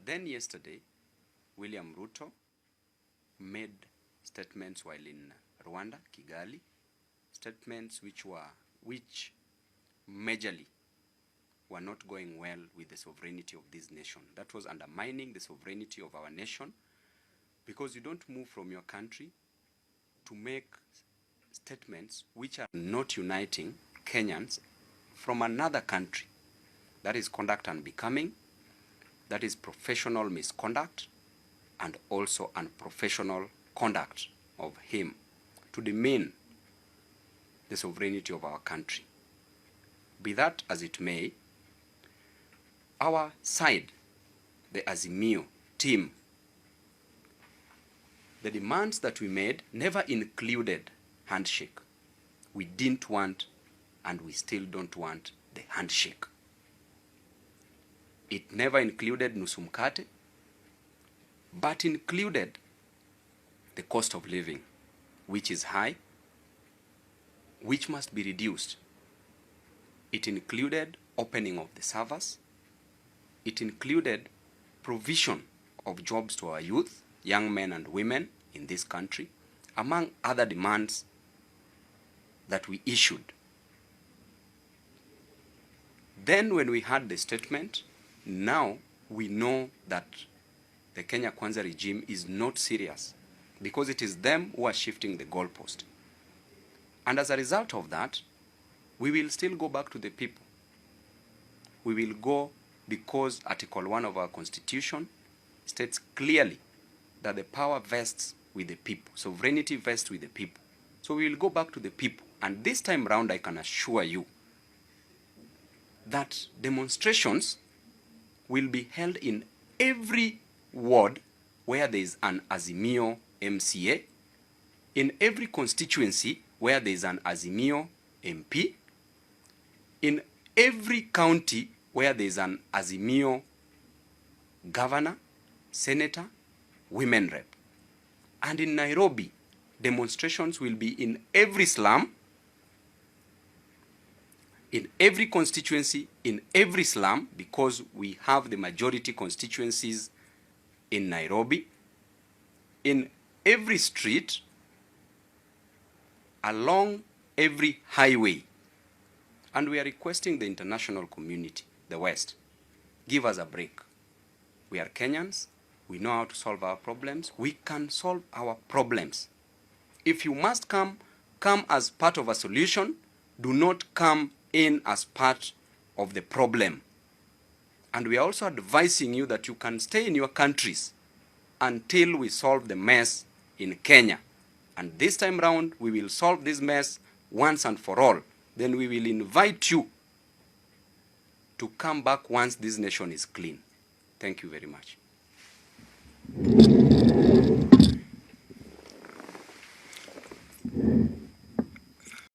Then yesterday, William Ruto made statements while in Rwanda, Kigali, statements which majorly were not going well with the sovereignty of this nation. That was undermining the sovereignty of our nation, because you don't move from your country to make statements which are not uniting Kenyans from another country. That is conduct unbecoming, that is professional misconduct, and also unprofessional conduct of him to demean the sovereignty of our country. Be that as it may, our side, the Azimio team, the demands that we made never included handshake. We didn't want, and we still don't want, the handshake. It never included nusu mkate, but included the cost of living, which is high, which must be reduced. It included opening of the servers. It included provision of jobs to our youth, young men and women in this country, among other demands that we issued. Then when we had the statement, now we know that the Kenya Kwanza regime is not serious, because it is them who are shifting the goalpost. And as a result of that, we will still go back to the people. We will go because Article 1 of our Constitution states clearly that the power vests with the people, sovereignty vests with the people. So we will go back to the people. And this time round, I can assure you that demonstrations will be held in every ward where there is an Azimio MCA, in every constituency where there is an Azimio MP, in every county where there is an Azimio governor, senator, women rep. And in Nairobi, demonstrations will be in every slum, in every constituency, in every slum, because we have the majority constituencies in Nairobi, in every street, along every highway. And we are requesting the international community, the West, give us a break. We are Kenyans. We know how to solve our problems. We can solve our problems. If you must come as part of a solution. Do not come in as part of the problem. And we are also advising you that you can stay in your countries until we solve the mess in Kenya. And this time round, we will solve this mess once and for all. Then we will invite you to come back once this nation is clean. Thank you very much.